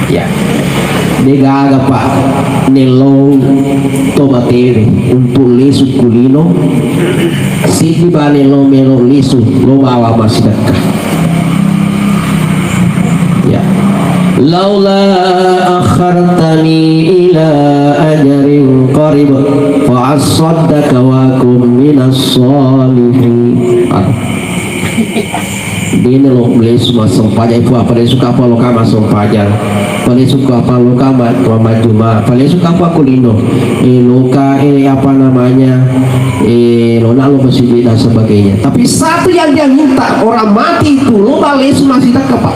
Ya, negaga pak nelong tomateri untuk lisu kulino, si bani lo melo lisu lo bawa masih dekat. Ya, laula akhartani ila ajarin qarib fa asaddaka wa kum minas salihin. Dini lo lesu masuk pajak itu apa lesu apa lo kama masuk pajak, lesu apa lo kama cuma, lesu apa kulino, loka apa namanya, lo nak lo masih dan sebagainya. Tapi satu yang dia minta orang mati itu lo lesu masih tak kepak.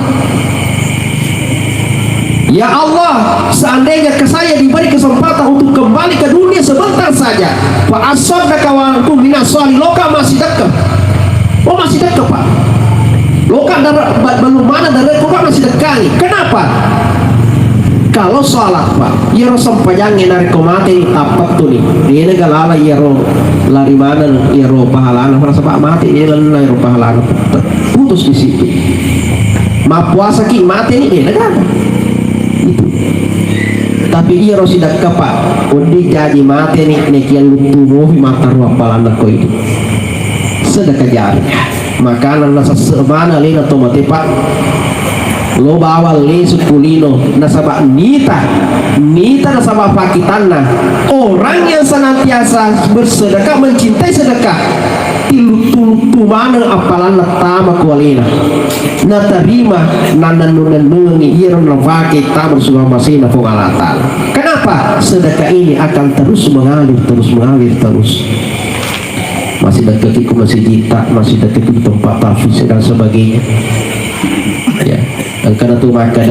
Ya Allah, seandainya ke saya diberi kesempatan untuk kembali ke dunia sebentar saja, Pak Asad dan kawanku minas soli loka masih dekat. Oh masih dekat pak. Loka belum mana dari loka masih dekat. Kenapa? Kalau sholat pak, ya sampai jangan narik komate tapak tuh nih. Dia negala ya lari mana ya pahalana merasa pak mati dia lari pahalana putus di situ. Ma puasa ki mati ini negara. Tapi ia tidak kepak undi jadi mati nih nekian lutuh mata ruang palana ko itu sedekah jari makanan nasa semana lina tomate pak lo bawa lesu kulino nasabak nita nasabak pakitana orang yang senantiasa bersedekah mencintai sedekah tilu mana apalan tama kualina na terima nananunanungi iron lafaki tamar sudah masih na pengalatan. Kenapa? Sedekah ini akan terus mengalir masih dekat itu masih jita masih dekat itu tempat tafsir dan sebagainya ya. Dan karena itu maka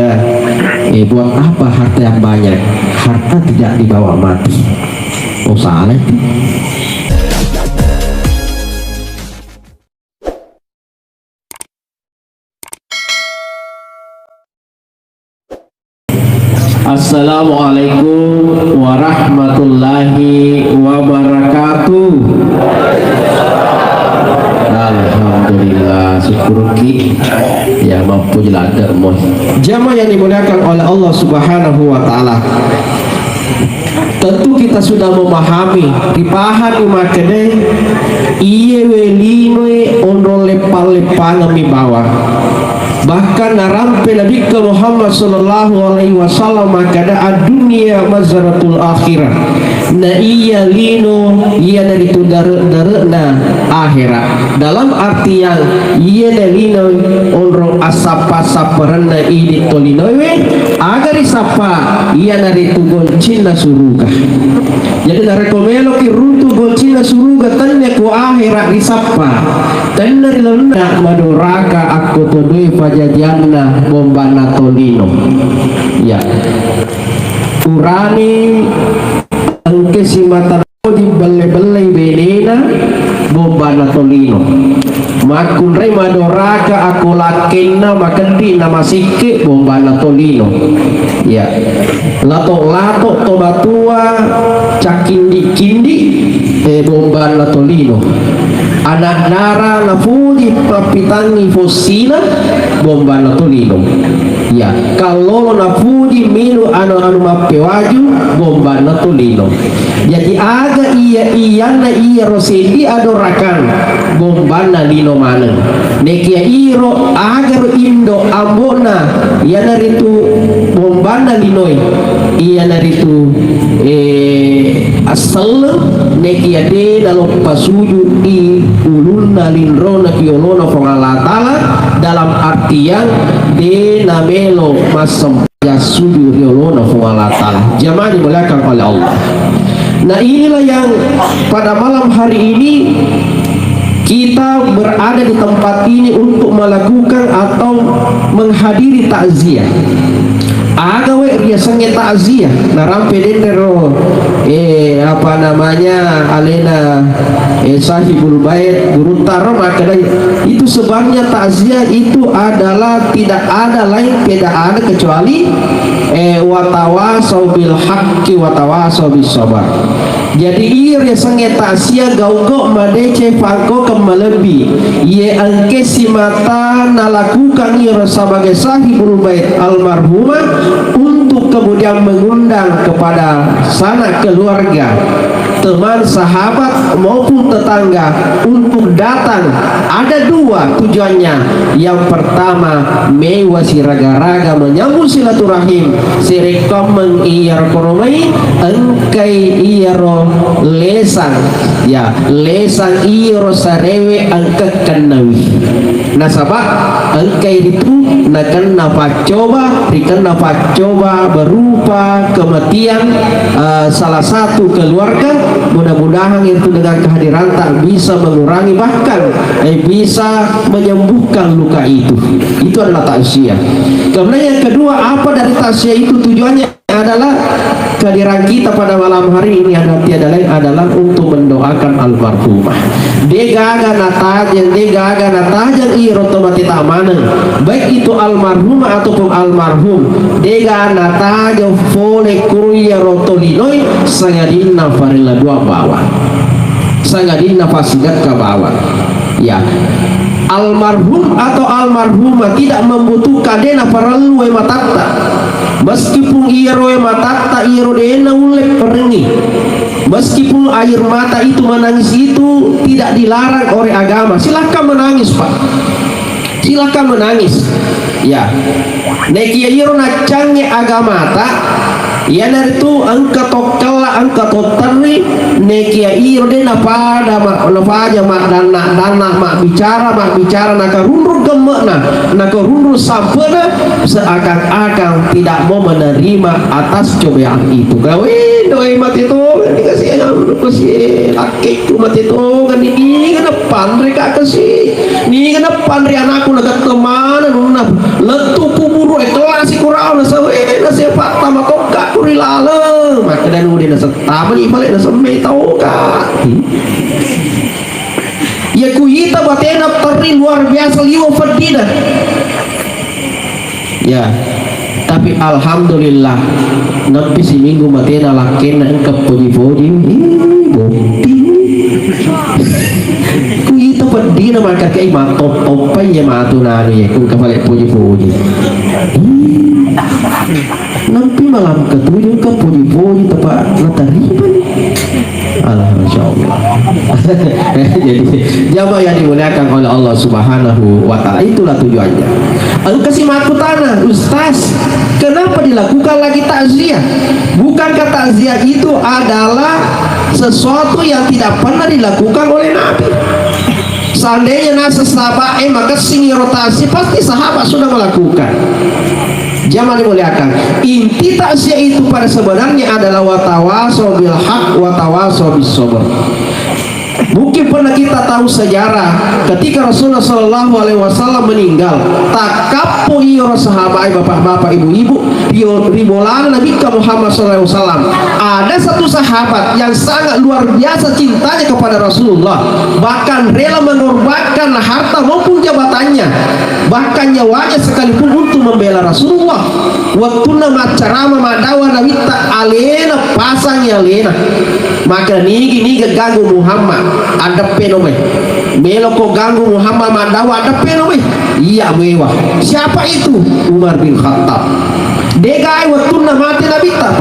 buat apa harta yang banyak, harta tidak dibawa mati. Oh salah itu. Assalamualaikum warahmatullahi wabarakatuh. Alhamdulillah, syukur ki ya mampu jelada moh. Jamaah yang dimuliakan oleh Allah Subhanahu wa taala. Tentu kita sudah memahami dipahami makanya iye welinoe ondo lepal-lepal mi bawah. Bahkan narampe Nabi ke Muhammad sallallahu alaihi wasallam makada dunia mazaratul akhirah. Na iya lino iya dari tu darena akhirat. Dalam arti yang iya dari lino onro asapa saparana ini tolinowe agar isapa iya dari tu goncina suruga. Jadi dari komelo ki runtu goncina suruga tanya ku akhirat isapa. Dan dari luna madoraka aku todoi fajajanna bombana tolino ya urani angke si mata di bele-bele benena bombana tolino makun rei madoraka aku lakenna makendi nama sike bombana tolino ya lato-lato tobatua cakindi-kindi bombana tolino anak nara nafudi papitangi fosila bomba natolino ya kalau nafudi milu anu mapewaju bomba natolino jadi aga iya rosedi adorakan bomba nalino mana nekia iro agar indo ambona iya naritu bomba nalinoi iya naritu asal nekia de dalam pasuju di ulunna linrona kiolona fongalatala dalam artian de namelo masem yasuju kiolona fongalatala. Jamaah dimuliakan oleh Allah. Nah inilah yang pada malam hari ini kita berada di tempat ini untuk melakukan atau menghadiri takziah. Agawe dia sengi takziah narampe dendero apa namanya alena sahibul bait guru taro, maka itu sebabnya takziah itu adalah tidak ada lain, tidak ada kecuali watawasau bil haqqi watawasau bis sabar. Jadi ia sengi takziah gaugo madece pangko kemalebi ye angke si mata nalakukan ia sebagai sahibul bait almarhumah untuk kemudian mengundang kepada sanak keluarga, teman, sahabat maupun tetangga untuk datang. Ada dua tujuannya. Yang pertama mewah si raga-raga menyambung silaturahim sirekom mengiyar koromai engkai iyaro lesang ya lesang iyaro sarewe angka kenawi nasabak engkai itu nakan nafas coba berupa kematian salah satu keluarga. Mudah-mudahan itu dengan kehadiran tak bisa mengurangi bahkan bisa menyembuhkan luka itu. Itu adalah takziah. Kemudian yang kedua, apa dari takziah itu tujuannya adalah kehadiran kita pada malam hari ini tiada lain adalah untuk mendoakan almarhumah. Degaga natajang iroto mati tamana, baik itu almarhumah ataupun almarhum. Dega natajang fole kuruya rotolinoi sangadina farilla dua bawah, sangadina fasidat ke bawah. Ya, almarhum atau almarhumah tidak membutuhkan dena perlu matatta. Meskipun iro matatta iro dena ulek perengi, meskipun air mata itu menangis itu tidak dilarang oleh agama. Silakan menangis, Pak, silakan menangis. Ya, neki iro nacange agama ta ya dari itu angka tokala angka totari neki iro dena pada nafaja mak dana mak bicara nakarundur gemena nakarundur sampena seakan-akan tidak mau menerima atas cobaan itu. Kawin doi mati itu dikasih laki itu mati itu kan ini kenapa mereka kasih ini kenapa anakku naga teman nuna letu kuburu kelas kurang nasawe nasihat tambah kokak kurilala maka dan udah nasa taman ibalik nasa me tau kak ya kuyita batena teri luar biasa liwa fadida. Ya, tapi alhamdulillah nabi si minggu matena lakena engkap puji-puji bukti kuyita fadida maka kay matop-topan ya matunani ya kung kapalik puji-puji nabi malam ketujuh ke puji-puji tepat natariban. Alhamdulillah. Jadi jamaah yang dimuliakan oleh Allah Subhanahu wa taala, itulah tujuannya. Lalu kasih maku tanah, Ustaz, kenapa dilakukan lagi takziah? Bukankah takziah itu adalah sesuatu yang tidak pernah dilakukan oleh Nabi? Seandainya nasa sahabat maka sini rotasi pasti sahabat sudah melakukan. Jangan dimuliakan. Inti takziah itu pada sebenarnya adalah watawasau bil haq watawasau bis sabr. Mungkin pernah kita tahu sejarah ketika Rasulullah SAW meninggal, takapo iyo sahabat bapak-bapak ibu-ibu ribolan Nabi Muhammad SAW. Ada satu sahabat yang sangat luar biasa cintanya kepada Rasulullah, bahkan rela mengorbankan harta maupun jabatannya, bahkan nyawanya sekalipun untuk membela Rasulullah. Waktu nama carama madawa Nabi tak alena pasangnya alena, maka nigi ganggu Muhammad ada penome melo ko ganggu Muhammad madawa ada penome iya mewah. Siapa itu? Umar bin Khattab. Degai waktu mati Nabi Pak.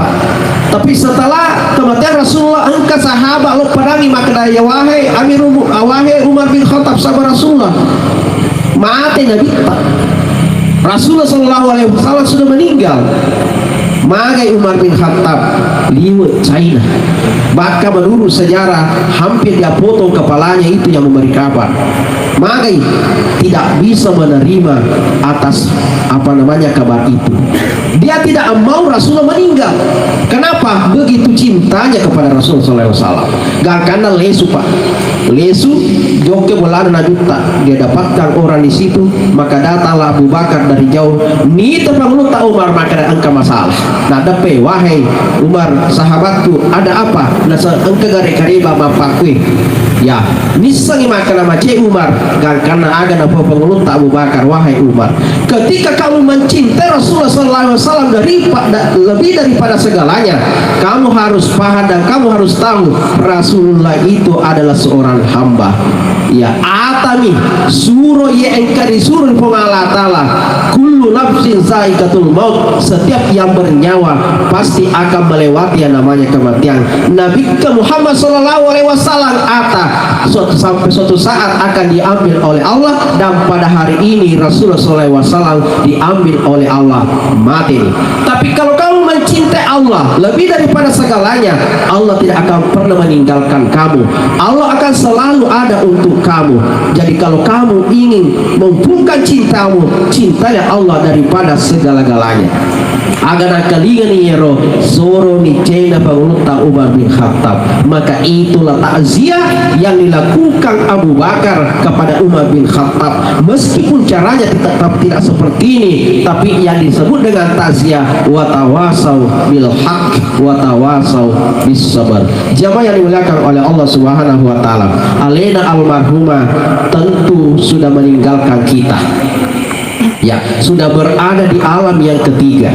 Tapi setelah kematian Rasulullah angkat sahabat lo perangi maka daya wahai Umar bin Khattab sahabat Rasulullah mati Nabi Pak. Rasulullah SAW sudah meninggal. Magai Umar bin Khattab liwat China, bahkan menurut sejarah hampir dia potong kepalanya itu yang memberi kabar. Magai tidak bisa menerima atas kabar itu. Dia tidak mau Rasulullah meninggal. Kenapa? Kenapa begitu cintanya kepada Rasulullah SAW? Gak karena lesu pak, lesu joke bola na juta dia dapatkan orang di situ, maka datanglah Abu Bakar dari jauh. Ni terbangun tak Umar maka ada engkau masalah. Nah dape wahai Umar sahabatku ada apa? Nasa engkau gare kariba bapakku. Ya, nisangi makan nama C Umar, gak karena ada apa pengelut tak Abu Bakar. Wahai Umar, ketika kamu mencintai Rasulullah SAW lebih daripada segalanya, kamu harus paham dan kamu harus tahu Rasulullah itu adalah seorang hamba. Ya, atami suruh ya engkari suruh Allah Ta'ala kullu nafsin zaikatul maut, setiap yang bernyawa pasti akan melewati yang namanya kematian. Nabi Muhammad SAW sampai suatu saat akan diambil oleh Allah, dan pada hari ini Rasulullah SAW diambil oleh Allah mati. Tapi kalau kamu mencintai Allah lebih daripada segalanya, Allah tidak akan pernah meninggalkan kamu. Allah akan selalu ada untuk kamu. Jadi kalau kamu ingin mempunyai cintamu, cintailah Allah daripada segala-galanya. Agar kalian yero soro ni cina pengurutan Umar bin Khattab. Maka itulah takziah yang dilakukan Abu Bakar kepada Umar bin Khattab. Meskipun caranya tetap tidak seperti ini, tapi yang disebut dengan takziah watawasau bil haq watawasau bis sabar. Jamaah yang dimuliakan oleh Allah Subhanahu wa taala, Alena almarhumah tentu sudah meninggalkan kita. Ya, sudah berada di alam yang ketiga.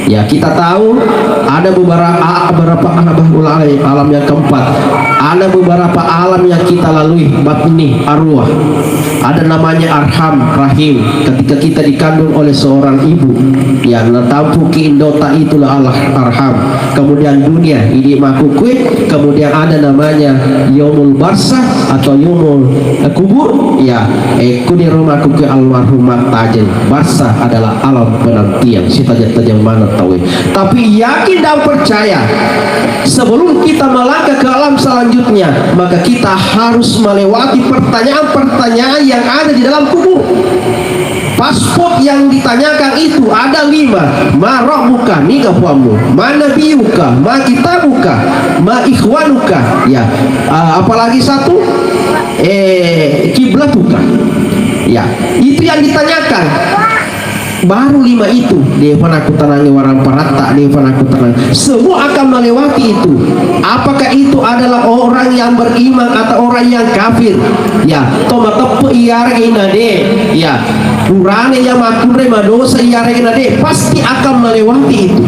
Ya, kita tahu ada beberapa alam yang keempat. Ada beberapa alam yang kita lalui, batni, arwah. Ada namanya arham, rahim. Ketika kita dikandung oleh seorang ibu, yang natampu ki indota itulah Allah arham. Kemudian dunia ini makukui. Kemudian ada namanya yaumul barsah atau yaumul kubur. Ya, kuni rumah kukui almarhumat tajel. Barsah adalah alam penantian. Si tajam mana tahu. Tapi yakin dan percaya, sebelum kita melangkah ke alam selanjutnya, maka kita harus melewati pertanyaan-pertanyaan yang ada di dalam kubur. Paspor yang ditanyakan itu ada 5. Ma rabbuka, ni kafamu, ma nabiyuka, ma kitabuka, ma ikhwanuka. Ya, apalagi satu kiblatuka. Ya, itu yang ditanyakan. Baru 5 itu Devan aku tenangi warang parata, Devan aku tenang. Semua akan melewati itu. Apakah itu adalah orang yang beriman atau orang yang kafir? Ya, toma tepu iare inade. Ya, kurane yang makure madosa iare inade, pasti akan melewati itu.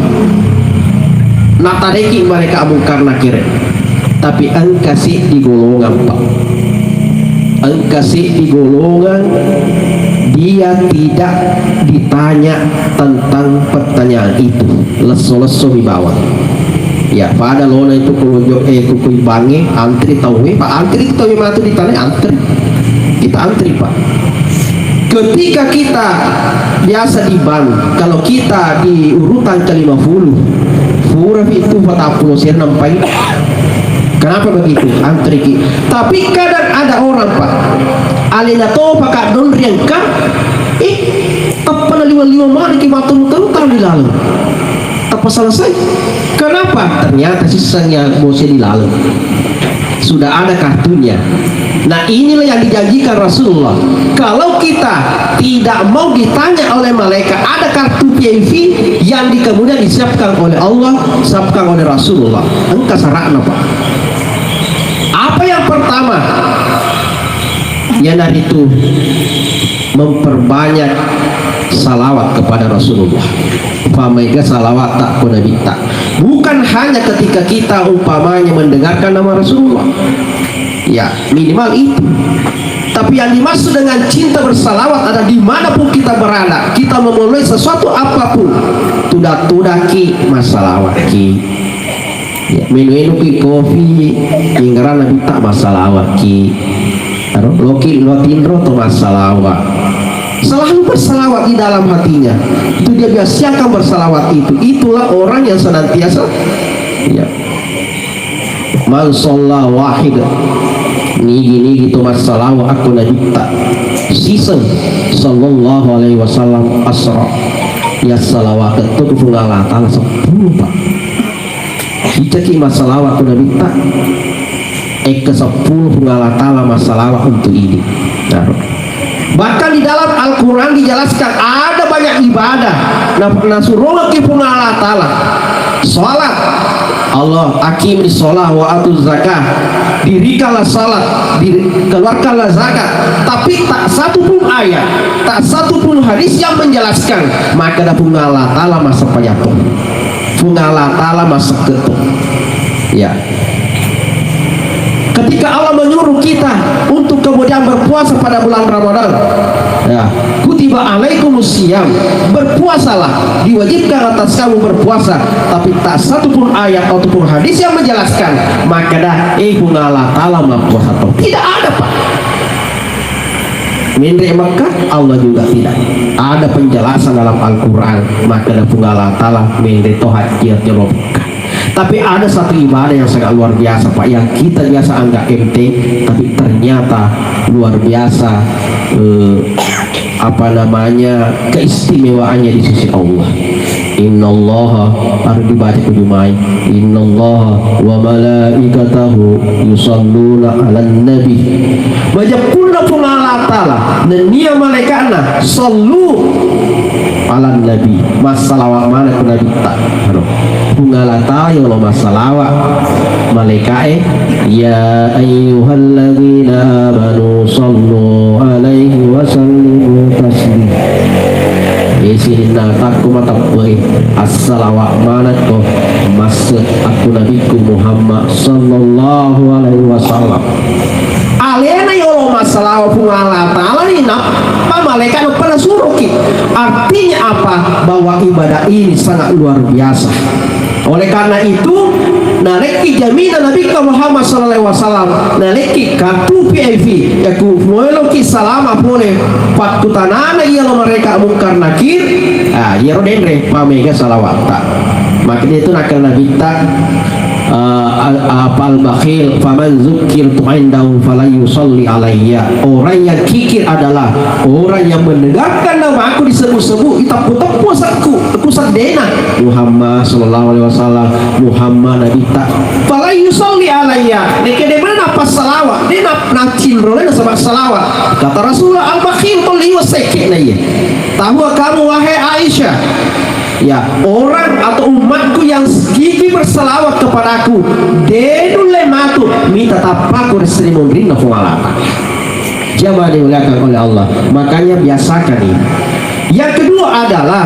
Natadeki mereka amungkar nakire. Tapi engkasih di golongan Pak. Engkasih di golongan dia tidak ditanya tentang pertanyaan itu, leso-leso di bawah. Ya, pada lona itu kujo kukuy bange antri tahu Pak, antri tahu matu ditanya antri. Kita antri Pak. Ketika kita biasa di bank, kalau kita di urutan ke-50, furah itu 40 sen nampai. Kenapa begitu? Antri. Tapi kadang ada orang Pak, alina to pakai don riangka, apa na 5 mana kimatun tahun di lalu. Apa selesai? Kenapa? Ternyata sisanya bosnya di lalu. Sudah ada kartunya. Nah, inilah yang dijanjikan Rasulullah. Kalau kita tidak mau ditanya oleh malaikat, ada kartu PV yang kemudian disiapkan oleh Allah, disiapkan oleh Rasulullah. Engkau sarakna Pak. Apa yang pertama? Yang itu memperbanyak salawat kepada Rasulullah. Umpamanya salawat tak Nabi tak. Bukan hanya ketika kita umpamanya mendengarkan nama Rasulullah. Ya, minimal itu. Tapi yang dimaksud dengan cinta bersalawat adalah dimanapun kita berada, kita memulai sesuatu apapun, tudaki masalawat ki. Ya, minum ki kopi, inggaran Nabi tak masalawat ki. Loki lotindro to masalawat. Selalu bersalawat di dalam hatinya. Itu dia biasakan bersalawat itu. Itulah orang yang senantiasa. Ya. Man sholla wahid. Nigi itu masalawat aku Nabi tak. Season sallallahu alaihi wasallam asra. Ya salawat itu Allah Ta'ala 10 Pak. Icaki masalah aku Nabi tak ke-10 Allah Ta'ala masalah untuk ini. Nah, bahkan di dalam Al-Quran dijelaskan ada banyak ibadah nasuruh ke Allah Ta'ala. Salat Allah akim di sholat wa atuz zakah, dirikanlah salat, keluarkanlah zakat, tapi tak satu pun ayat, tak satu pun hadis yang menjelaskan maka ada pun Allah Ta'ala masa payatu, pun Allah Ta'ala masa ketuk. Ya, ketika Allah menyuruh kita untuk kemudian berpuasa pada bulan Ramadan, ya, kutiba alaikumusiyam, berpuasalah, diwajibkan atas kamu berpuasa, tapi tak satu pun ayat ataupun hadis yang menjelaskan maka dah Allah Ta'ala berpuasa. Tidak ada, Pak. Mindre Makkah Allah juga tidak ada penjelasan dalam Al-Quran maka dah Allah Ta'ala mindre tohat Makkah. Tapi ada satu ibadah yang sangat luar biasa, Pak, yang kita biasa anggap enteng, tapi ternyata luar biasa keistimewaannya di sisi Allah. Innallaha, harus dibaca kudumai, innallaha wa malaikatahu yusalluna 'alan nabi. Baca pula Allah Ta'ala dan dia malaikatna sallu 'alan nabi. Masalawat mana ke nabi tak? Allah Ta'ala ya Allah masalawat malaikat ya ayyuhalladzina amanu sallu 'alaihi wa sallimu taslima. Isihinna takku matabui as-salawat mana ko maksud aku nabiku Muhammad sallallahu alaihi wasallam. Alena ya Allah masalah Allah Ta'ala ini apa malaikat pada suruh kita. Artinya apa? Bahwa ibadah ini sangat luar biasa. Oleh karena itu naleki jaminan Nabi Muhammad sallallahu alaihi wasallam naleki kartu PIV yaku moeloki salama pole patutanana ialo mereka mungkar nakir yero dendre pamega salawat makanya itu nakal Nabi tak apal bakhil faman zukir tu'indahu fala yusalli alayya. Orang yang kikir adalah orang yang mendengarkan nama aku disebut-sebut itapu-tapu aku sadena Muhammad sallallahu alaihi wasallam Muhammad Nabi tak fala yusalli alayya deke de mana pas salawat de na cilrole sama salawat kata Rasulullah al bakhil tuli wasake na ye. Tahu kamu wahai Aisyah, ya, orang atau umatku yang gigi berselawat kepadaku denul lematu minta tapaku resri memberi nafwala. Jamaah dimuliakan oleh Allah, makanya biasakan ini. Yang kedua adalah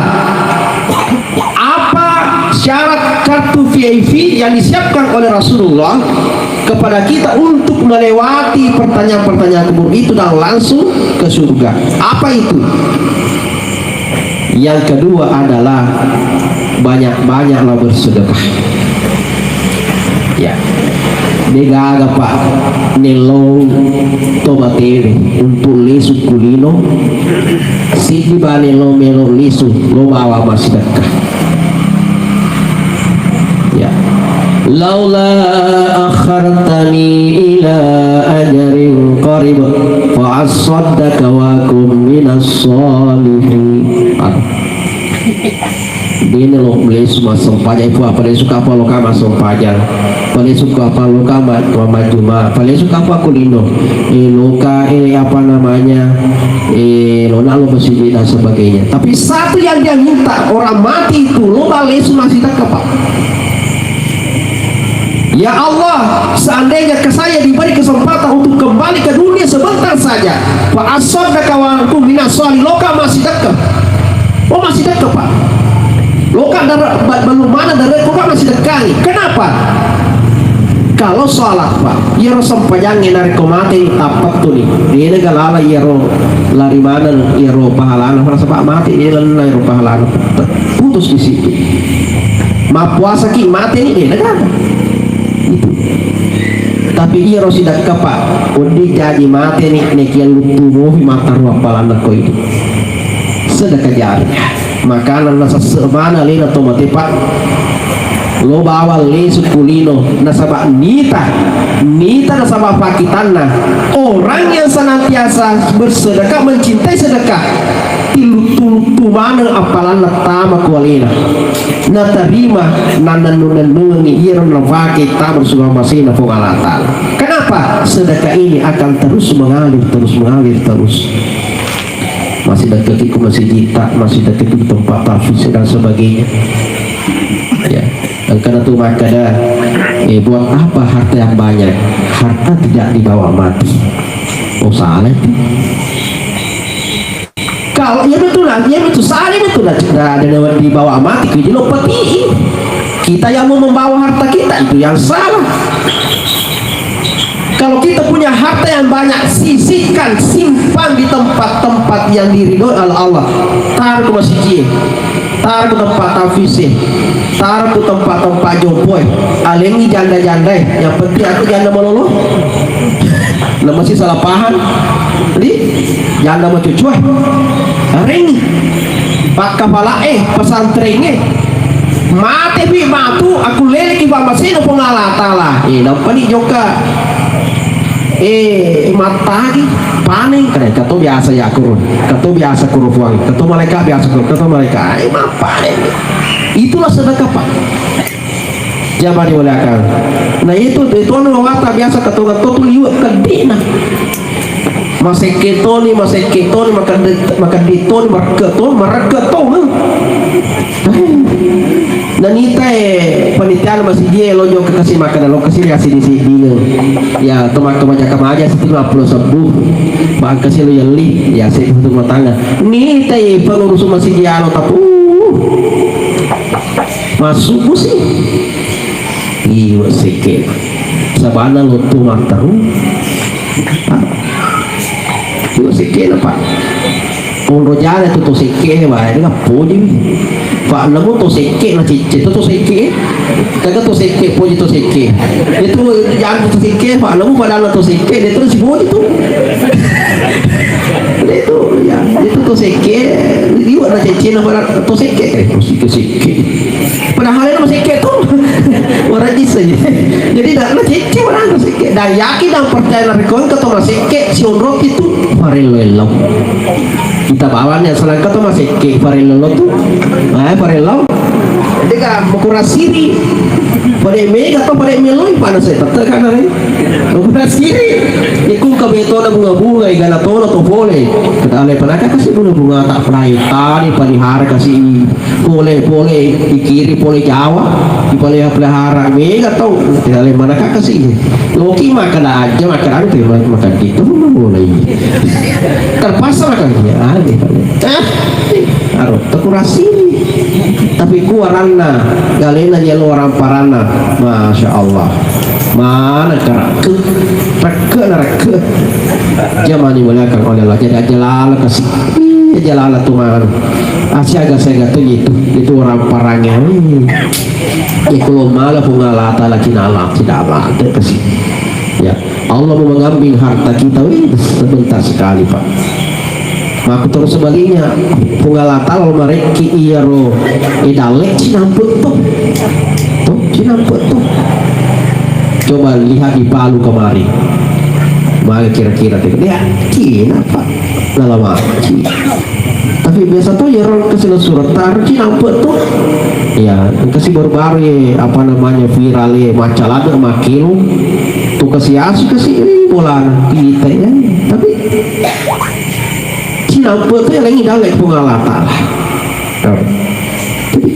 apa syarat kartu VIP yang disiapkan oleh Rasulullah kepada kita untuk melewati pertanyaan-pertanyaan kubur itu dan langsung ke surga. Apa itu? Yang kedua adalah banyak-banyaklah bersedekah. Ya, degaga Pak nelo tomateri untuk lesu kulino si bani lo melo lesu lo bawa bersedekah. Ya, laula akhartani ila ajarin qarib fa asaddaka wa kum minas solihin. Dini lo lesu masuk pajak itu apa lesu kapal lo kama masuk pajak lesu kapal lo kama majuma lesu kapal kulino loka apa namanya lo nak lo bersih dan sebagainya. Tapi satu yang dia minta orang mati itu lo lesu masih tak kepak. Ya Allah, seandainya ke saya diberi kesempatan untuk kembali ke dunia sebentar saja, Pak Asad dan kawanku minas soli loka masih dekat. Oh masih dekat Pak. Loka belum mana dari loka masih dekat. Kenapa? Kalau sholat Pak, yero sampajangin dari komate tapak tuh nih. Dia galala yero lari mana yero pahalana merasa Pak mati dia lari yero pahalana putus di situ. Ma puasa ki mati ini dia negara. Itu. Tapi ia rosidak kepak undi jadi mati nih nekian lutuh mata ruang palana ko itu sedekah jari makanan nasa semana lina tomate Pak lo bawa lesu kulino nasabak nita nasabak pakitanna. Orang yang senantiasa bersedekah mencintai sedekah tilu mana apalan tama kualina na terima nananunanungi iron lawake tabar sudah masih na pengalatan. Kenapa? Sedekah ini akan terus mengalir terus. Masih dekat ke masjid kita, masih dekat ke tempat tafsir dan sebagainya. Ya, dan karena itu maka buat apa harta yang banyak? Harta tidak dibawa mati. Oh salah. Kalau ya betul salah betul lah. Ada dibawa mati ke jelo peti. Kita yang mau membawa harta kita itu yang salah. Kalau kita punya harta yang banyak, sisihkan, simpan di tempat-tempat yang diridhoi oleh Allah. Taruh ke masjid, taruh ke tempat tafsir, taruh ke tempat-tempat jompoy. Alengi janda-janda, yang penting aku janda melulu. Nah masih salah paham. Jadi janda mau cucu. Ring, pak kepala pesantrennya. Mati bi matu, aku lelaki ba masih pengalatan lah. Nampak ni juga. Matahari paning keren kata biasa ya kurun kata biasa kurufuang kata mereka biasa kurun kata mereka paning itulah sedekah pak jangan dimuliakan. Nah itu anu wata biasa kata tuh liwat kedina masih ketoni makan ditoni mereketon dan ita panitia masih dia lo jo kasih makan lo kasih di sini ya teman-teman jaga aja situ 50 sembuh bang kasih lo yang li ya saya untuk rumah tangga nih ita pengurus masih dia lo tapu masuk sih iya sikit sabana lo tuh mantaru itu sikit apa Uno jalan tu seke bah, ini apa je? Pak namu tu seke lah cicit tu seke, kagak tu seke puji tu seke. Itu jangan tu seke, pak namu padahal tu seke, dia tu si puji tu. Itu ya, itu tu seke, dia ada cicit nama tu seke, tu seke. Padahal itu seke tu orang jis saja. Jadi dah cicit orang tu seke. Dan yakin dan percaya nak kau kata orang seke si onrok itu parelelo. Kita bawanya selain kata masih ke parelelo tu, parelelo. Jadi kan mukurasiri, pada mega atau pada meloi pada saya tetap kan hari. Mukurasiri, ikut kabeto na bunga-bunga, igana tono tu boleh. Kita oleh penaka kasih bunga-bunga tak pernah tani pelihara kasih boleh di kiri boleh Jawa, di pelihara mega tau. Kita oleh manakah kasih. Loki makan aja makan gitu boleh. Terpaksa makan ya. Aduh, tekurasi tapi kuarana galena jelo orang parana, masya Allah, mana reke zaman ini melihat oleh Allah jadi jalala kasih jalala tuh mana asyaga saya tuh itu orang parangnya ya kalau malah pengalata lagi nalar tidak ada kasih ya Allah mau mengambil harta kita sebentar sekali pak. Maka terus sebaliknya pengalatal mereka iya ro idalek cinamput tuh cinamput tuh coba lihat di Palu kemarin maka kira-kira dia kenapa lama tapi biasa tuh ya orang kesini surat tar cinamput tuh ya kasih baru-baru ya apa namanya viral ya macalada makilu tuh kasih kasih bola kita ya tapi nampak tu yang lagi dalek pengalatan.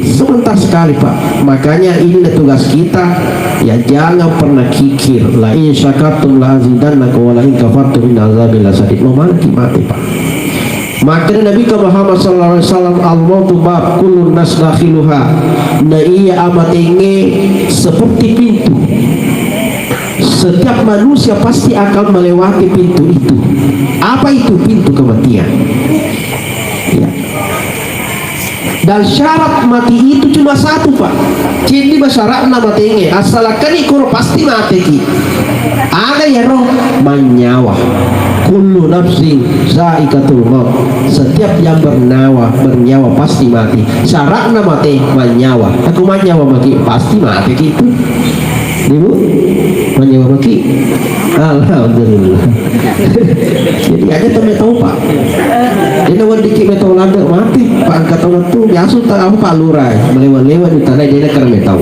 Sebentar sekali pak. Makanya ini tugas kita. Ya jangan pernah kikir. La in syakartum la azidannakum wa la in kafartum inna azabi lasadid. Mau mati pak. Maka Nabi Muhammad sallallahu alaihi wasallam al-mautu bab kullu nas dakhiluha. Nah iya amat ingin seperti pintu. Setiap manusia pasti akan melewati pintu itu. Apa itu pintu kematian? Ya. Dan syarat mati itu cuma satu pak. Jadi syaratnya mati asalakan ikut pasti mati ki. Ada ya roh menyawa. Kullu nafsin zaikatul maut. Setiap yang bernyawa pasti mati. Syaratnya mati menyawa. Aku menyawa mati pasti mati gitu. Ibu menyawa mati Alhamdulillah. Jadi aja temen tahu Pak. Ini wan dikit metau lada mati. Pak angkat orang tu biasa tak apa Pak Lurah melewat-lewat di tanah dia kerana metau.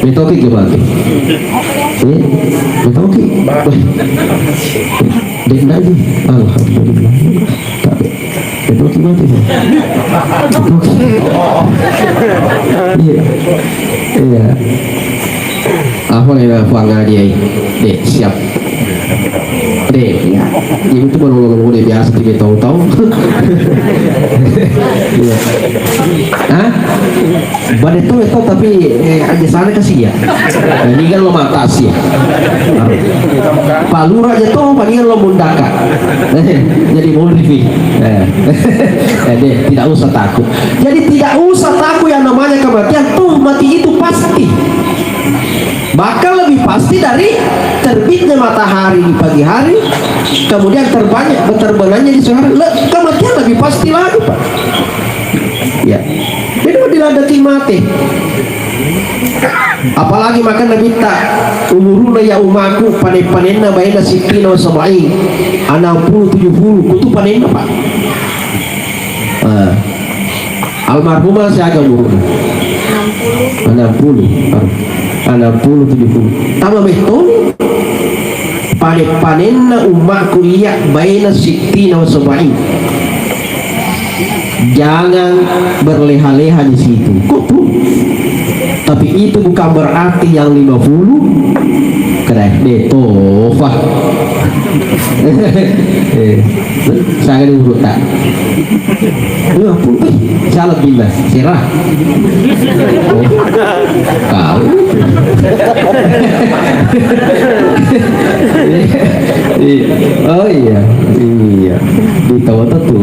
Metau ki gimana? Metau ki. Dek lagi. Alhamdulillah. Tak. Metau ki mati. Metau ki. Iya. Apa yang panggil dia? Dek siap. Dek, ya. Ibu tu baru dia biasa tiga tahu-tahu. Hah? Badan tu itu tapi aja sana kasih ya. Ini kan lo mata sih. Pak Lurah aja tuh, pak lo mundaka. Jadi mulri. Dek, tidak usah takut. Jadi tidak usah takut yang namanya kematian. Tuh mati itu pasti. Bahkan lebih pasti dari terbitnya matahari di pagi hari, kemudian terbenamnya di sore hari. Kematian lebih pasti lagi Pak. Ya, jadi diladaki mati. Apalagi makan Nabi tak umuruna ya umaku panen-panenna baina sitina wa sab'in 60-70 kutu panenna Pak. Almarhumah saya agak umuruna 60-70 tambah betul panen-panenna umatku iya baina sitina wa sab'in. Jangan berleha-leha di situ. Kutu. Tapi itu bukan berarti yang 50 kedai betofah. Saya dulu tak. 50 salah bila serah. Kau. Oh iya, iya. Di tahu tuh.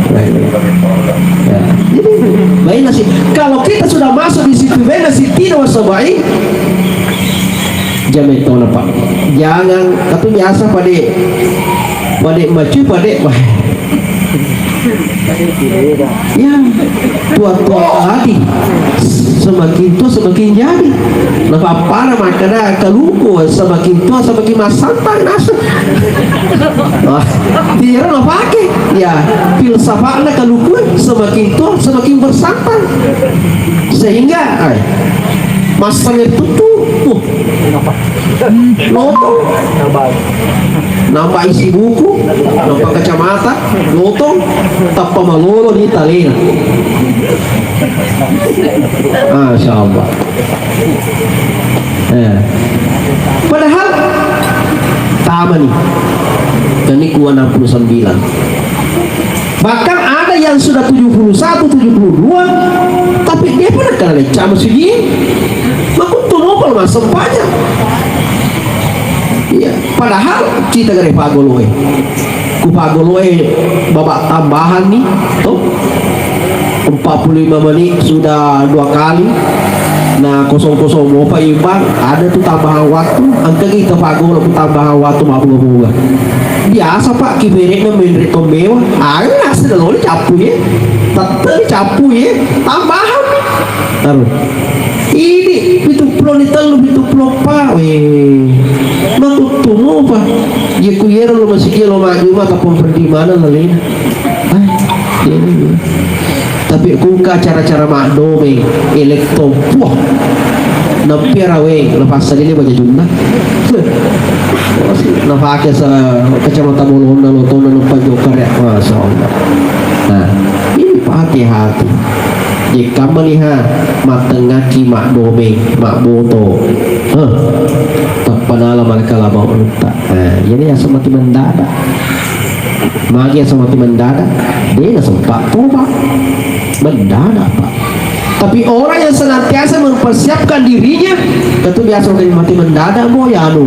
Ya. Jadi baik nasi. Kalau kita sudah masuk di situ baik nasi tidak wasabai. Jangan tahu Pak. Jangan kata biasa pada maju pada ya tua-tua lagi semakin tua semakin jadi napa para makanya keluku semakin tua semakin masantang nasa dia napa pakai ya filsafahnya keluku semakin tua semakin bersantang sehingga masanya tutup lotong nambah isi buku nambah kacamata lotong tappa malolo di talina. Masya Allah. Padahal tama nih ini kuah 69 bahkan ada yang sudah 71, 72 tapi dia pernah kena lecah masih dia makut tumopal mas sempanya iya padahal kita gak pagoloe ku pagoloe babak tambahan nih tuh 45 menit sudah 2 kali nah kosong-kosong mau pak imbang ada tuh tambahan waktu angka kita pagolo tambahan waktu maaf-maaf biasa Pak kiberek na menri tombewa agak sudah lo capu ya tetap capu ya tambahan taruh ini itu pulau ni telu itu pulau Pak makut tumo Pak ya kuyera lo masih kilo maju mah kapon perdi mana lalin tapi kuka cara-cara makdome elektro puah nampira we lepas ini baca jumlah napake sa kacamata mulon na lutong na nagpa-joker ya Masya Allah. Nah ini hati-hati jika melihat matengaki mak dome mak boto tak panala mereka labang unta jadi ya semati mendadak magi semati mendadak dia na sempat toba mendadak Pak. Tapi orang yang senantiasa mempersiapkan dirinya tentu biasa mati mendadak boy anu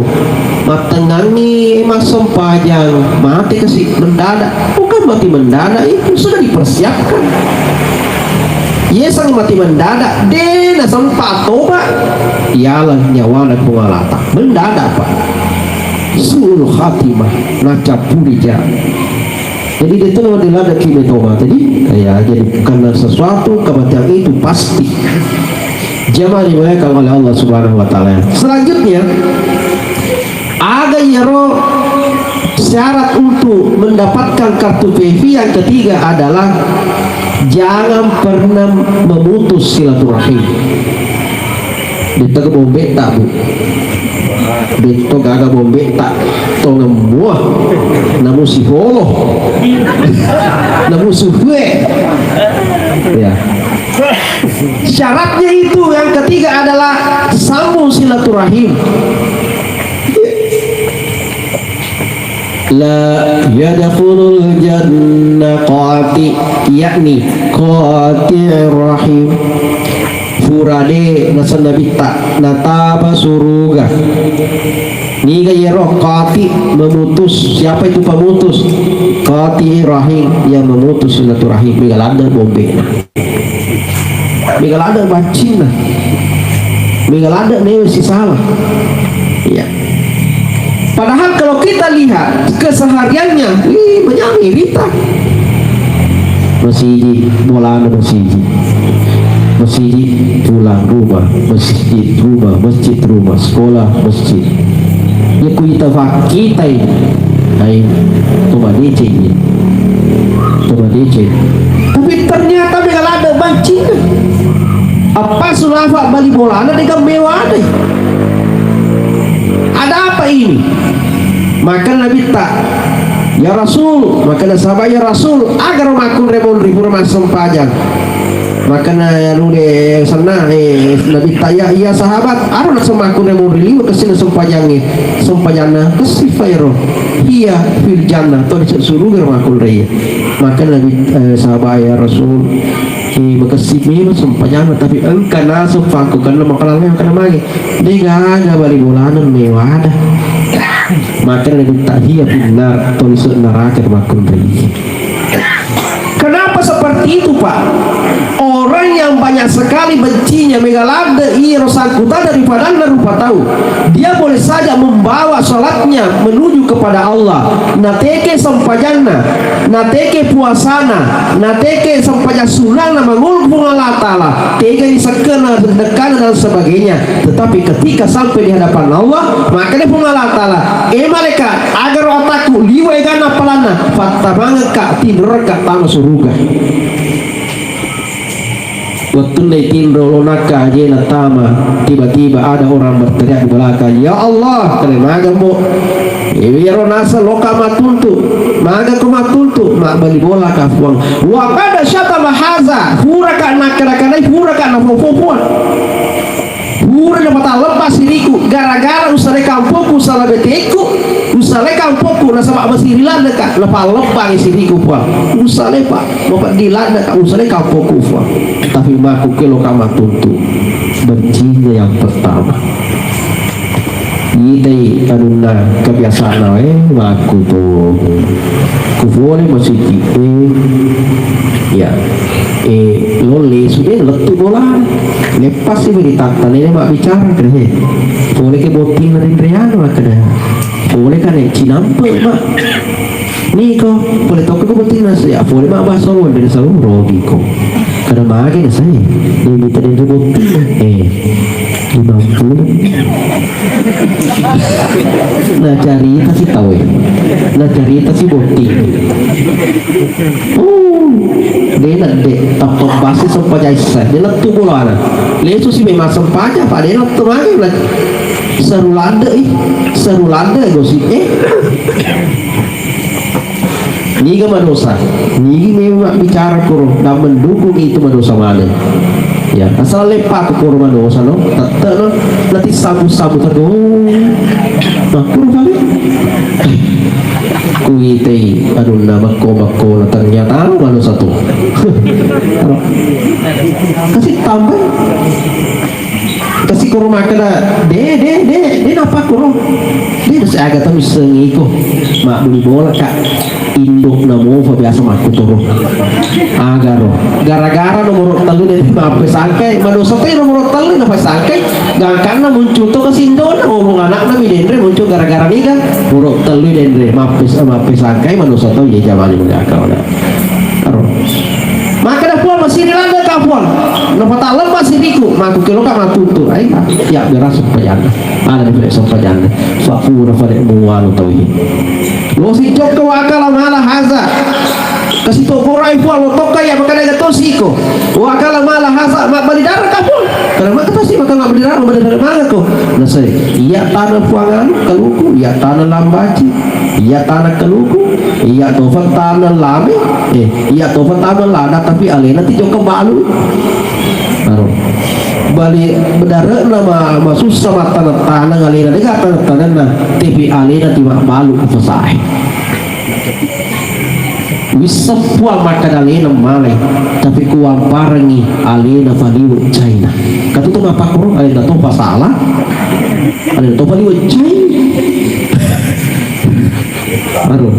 matengangi masam pajang mati kasih mendadak bukan mati mendadak itu sudah dipersiapkan sang mati mendadak dena sempat toba ialah nyawa dan pengalata mendadak Pak sul khatimah nacapuri jalan. Jadi itu adalah dari toba tadi ya jadi karena sesuatu kematian itu pasti Jamaah dimuliakan oleh Allah Subhanahu wa taala. Selanjutnya ada yaro syarat untuk mendapatkan kartu PVV yang ketiga adalah jangan pernah memutus silaturahim. Dito bombe tak bu, dito gaga bombe tak tolong buah, namun si holo, namun suhe, ya. Syaratnya itu yang ketiga adalah sambung silaturahim. La yadkhulul jannah qati, yakni qati'ir rahim. Furade nasan nabi tak nataba suruga. Niga yero qati, memutus. Siapa itu pemutus? Qati rahim, yang memutus silaturahim. Megalada bombe, megalada bacina, megalada newe si salah. Ya. Padahal kalau kita lihat kesehariannya, banyak irita. Masjid, bola masjid, masjid pulang rumah, masjid rumah, masjid rumah, sekolah masjid. Ya kita kita ini, cuma DC ini, cuma DC. Tapi ternyata mereka ada bancing. Apa sulafak bali bola ada dengan mewah deh. Ada apa ini? Maka Nabi tak, ya Rasul, maka sahabat ya Rasul, agar makun remon ribu rumah sempajang. Maka ya nude sana Nabi tak ya sahabat, aron semakun remon ribu kesini sempajangnya kesifairo, iya fil jannah, tuh disuruh makun raya. Maka Nabi sahabat ya Rasul, makasih memang sempajangnya, tapi engkau nasib aku karena makanan yang kena magi, dia gak balik bulanan mewah dah. Maka Nabi tahiyat benar tulis neraka makun raya. Kenapa seperti itu Pak? Orang yang banyak sekali bencinya megalada ia rosangkutan daripada anda rupa tahu. Dia boleh saja membawa sholatnya menuju kepada Allah. Nateke sempajana, nateke puasana, nateke sempajana sulana mengulpung Allah Ta'ala. Tega disekena, dekana dan sebagainya. Tetapi ketika sampai di hadapan Allah, maka dia pun Allah Ta'ala. Malaikat, agar otakku liwai gana pelana, fatabanga kak tidur kak tanah suruga. Waktu naikin rolonaka aja natama, tiba-tiba ada orang berteriak di belakang, ya Allah, kalian maga mo, biar nasa loka matuntu, maga kumatuntu, mak bali bola kafuang, wakada syata mahaza, pura kana kena pura kana fofofuan, pura dapat lepas diriku, gara-gara usare kampungku salah beteku, usale kampungku nasa mak basirilan dekat, lepas siriku puang, usale pak, bapak dilan dekat, usale kampungku puang. Tapi maku kelo kama tuntu bencinya yang pertama ini karena kebiasaan maku tuh kufuole masih ya lole sudah letu bola lepas sih berita ini mak bicara kerja boleh ke boting dari triano ada boleh kan cinampe mak nih kok boleh tahu ke boting nasi ya boleh mak bahasa luar dari selalu rogi kok karena makin saya dia minta dari boting 50 nah cerita sih tahu ya nah cerita sih boting dia nanti top basi sempajai saya dia letu bola lah lesu sih memang sempajai pak dia letu lagi lah seru landa gosip Niga madosa, nigi memang bicara kurung dan mendukung itu madosa mana? Ya, asal lepak kurung madosa no, tak no, nanti sabu-sabu terus, makuru kali. Kuitei, aduh nama mako ternyata madosa tuh. Kasih tambah. Kasih kurung makan de napa kurung? Dia masih agak tahu sengiko, mak beli bola kak. Induk namo biasa maku turun agaro gara-gara nomor telu dari apa sangkai manusia teh nomor telu apa sangkai gak karena muncul tuh kesindona ngomong anak nabi dendre muncul gara-gara nih kan buruk telu dendre mapis sangkai manusia tuh ya zaman ini akal maka dah puan masih dilanda kapuan napa tak lepas diriku maku kelo ka matutu ay ya beras pajana ada di beras pajana fakura fa muwalu tauhid lo si joko akala mala haza kasi to korai fu lo toka ya makana gatosiko akala mala haza ma balidara ka fu kana makatosi makana balidara manga ko nasay iya tanah puangan kaluku iya tanah lambaci iya tanah kaluku iya tofan tanah lame iya tofan tanah lada tapi alena ti joko balu balik bedara nama masus sama tanah alena dega tanah na tapi alena ti balu fasai bisa puang makan alena malai tapi kuang parangi alena valiu China katu tu ngapa kuro alena tu pasalah alena tu valiu China baru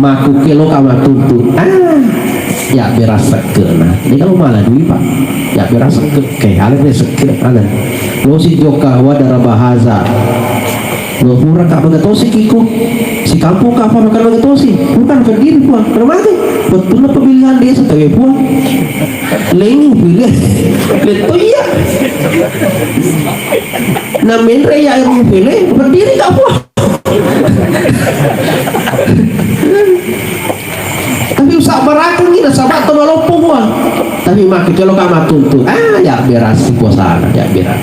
maku kelo kama tuntut ya berasa kena ini kalau malah duit pak ya berasa kayak hal ini sekir anan lo si joka wadara bahasa lo pura kak bagatosi kiko si kampung kak apa makan bagatosi bukan berdiri puan bermati betul lah pemilihan dia sebagai puan lengi pilih leto iya namin raya yang pilih berdiri kak puan tapi usah berakun kita sahabat tenolopong puan tapi makin kalau kamu tuntut ya beras si puasa ya beras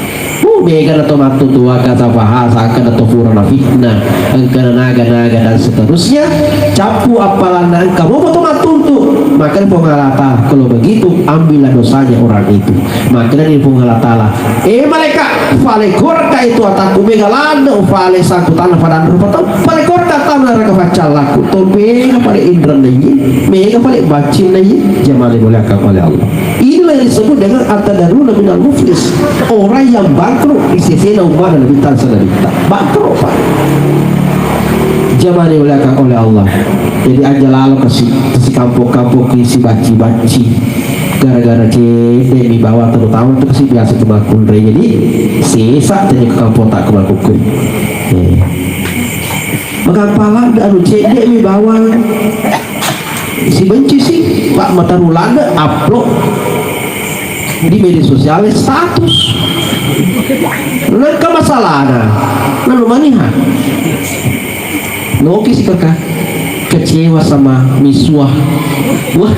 Bega atau matu tua kata bahasa akan atau furana fitnah angkana naga-naga dan seterusnya capu apalana kamu potong tuntuk maka pengalata kalau begitu ambillah dosanya orang itu maka dari pengalata mereka vale korka itu ataku bega lada vale saku tanah pada rupa vale korka tanah mereka baca laku tobe pada indran lagi mega vale bacin lagi jamali boleh oleh Allah inilah yang disebut dengan at-tadarruna minal muflis orang yang bangkrut isi na umah dan bintang sadar bangkrut pak jamani oleh Allah jadi aja lalu kasih kampung-kampung isi baci-baci gara-gara demi bawa terutama itu kasih biasa kemakun jadi sisa tadi ke kampung tak kemakun mengapala anu demi bawa si benci sih pak mata rulada upload di media sosial status ke masalah lalu maniha Noki si kakak kecewa sama miswah wah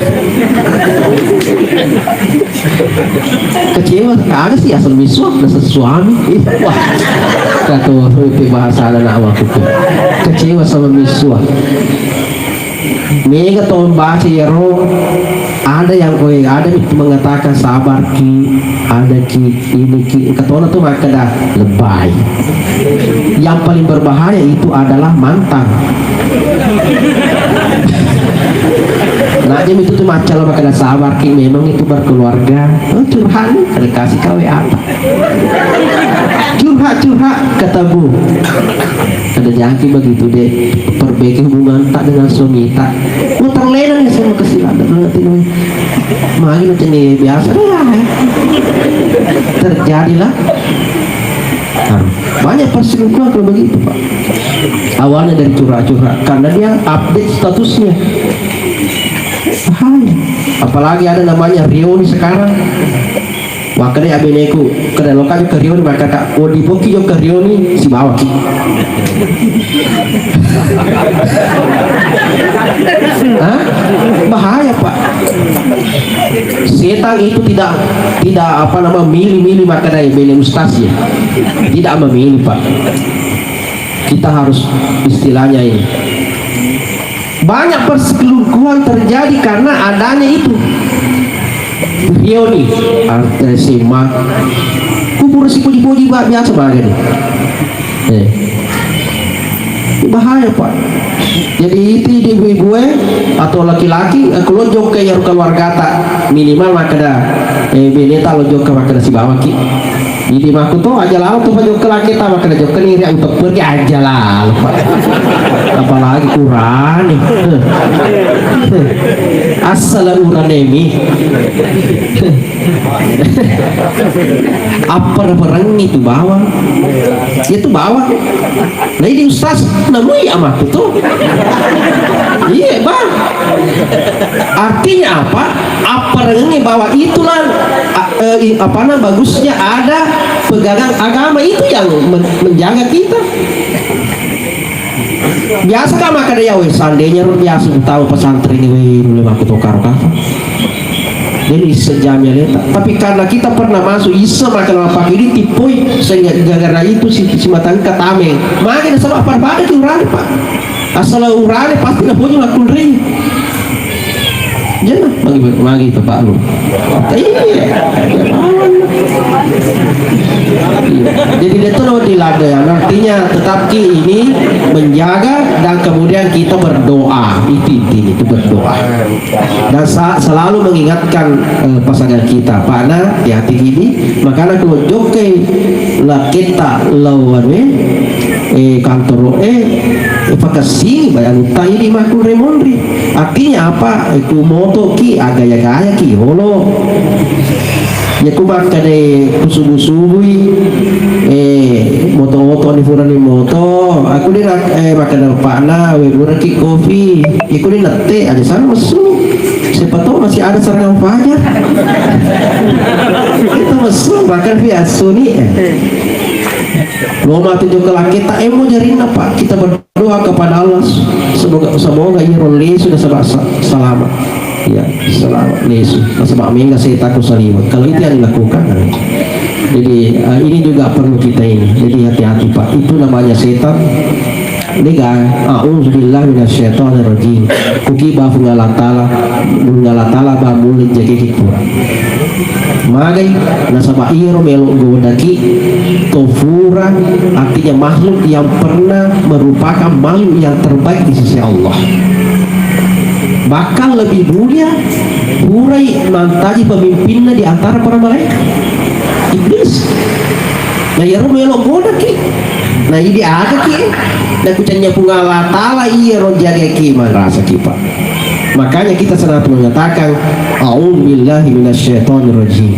kecewa kagak sih asal miswah dasar suami wah kata itu bahasa anak awak itu kecewa sama miswah mega tahun baca ya roh ada yang ada itu mengatakan sabar ki ada ki ini ki ketona tuh maka dah lebay yang paling berbahaya itu adalah mantan nah jam itu tuh macam maka dah sabar ki memang itu berkeluarga curhat ada kasih kawe apa curhat kata bu ada jangki begitu deh perbaiki hubungan tak dengan suami tak terlena ya sama kesilapan nanti makin macam ini biasa lah terjadilah banyak perselingkuhan kalau begitu pak awalnya dari curhat karena dia update statusnya apalagi ada namanya Rioni sekarang wakilnya abeneku kerelokan ke Rioni maka kak Odiboki ke Rioni si bawa ki bahaya pak setan itu tidak apa nama milih maka dari beli ustaznya tidak memilih pak kita harus istilahnya ini banyak perselingkuhan terjadi karena adanya itu Rioni SMA kubur si puji-puji biasa banget bahaya pak jadi itu ibu-ibu atau laki-laki kalau jok ke yang keluarga tak minimal maka dah beneta lo jok ke maka si bawa ki jadi maku tuh aja lalu tuh jok ke laki tak maka jok ke niri untuk pergi aja lalu pak apalagi kurang nih asal uranemi apa perang itu bawa itu bawa nah ini ustaz namanya amat itu iya bang artinya apa yang bawa itulah bagusnya ada pegangan agama itu yang menjaga kita. Biasa kan maka dia seandainya biasa tahu pesantren ini mulai aku tukar apa. Jadi sejamnya leta. Tapi karena kita pernah masuk isa makan apa ini tipoi sehingga gara-gara itu si matang katame. Makanya sama apa pada ki urane Pak. Asal urane pasti na punya lakul ring. Jangan bagi itu Pak lu. Iya. Jadi itu diladang. Artinya tetap ki ini menjaga dan kemudian kita berdoa. Itu berdoa. Dan selalu mengingatkan pasangan kita. Pana di hati ini. Makanya kalau joke lah kita lawan kantor pakasih bayang utang ini makul remondri. Artinya apa? Aku moto ki agaya-gaya ki holo. Ya ku makane kusubu-subui moto-moto ni furan ni moto. Aku ni makan pana we furan ki kopi. Aku ni nate ada sana masuk. Siapa tahu masih ada serangan fajar. Kita masuk makan biasa ni. Lo mati juga kita mau nyari apa? Kita berdoa kepada Allah semoga Iroli sudah selamat. Ya, selamat Yesus. Sebab minggu saya takut salimat. Kalau itu yang dilakukan. Jadi ini juga perlu kita ini. Jadi hati-hati Pak. Itu namanya setan. Lega, a'udzubillahi minasyaitonirrajim. Kuki ba ngala tala ba mulin jage kipura. Magai nasaba iro melo godaki tofura artinya makhluk yang pernah merupakan makhluk yang terbaik di sisi Allah. Bahkan lebih mulia hurai mantaji pemimpinnya di antara para malaikat. Iblis. Nah ya melo godaki. Nah ini ada ki. Dan kucanya pungala tala iya rojaga ki rasa kipa. Makanya kita selalu mengatakan a'udzubillahi minasyaitonirrajim.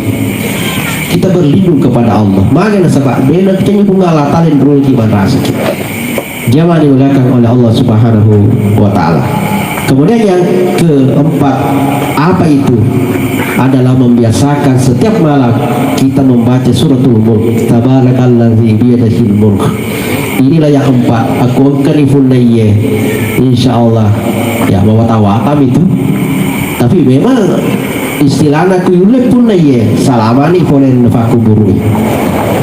Kita berlindung kepada Allah. Makanya sebab bena kucanya pungala tala yang ki rasa kipa. Jangan dimuliakan oleh Allah Subhanahu wa taala. Kemudian yang keempat, apa itu? Adalah membiasakan setiap malam kita membaca suratul mulk. Tabarakalladzi biyadihil mulk. Inilah yang keempat. Aku karifun nayye. Insyaallah. Ya bawa tawatam itu. Tapi memang istilahnya kuyule pun nayye. Salamani polen fakuburu.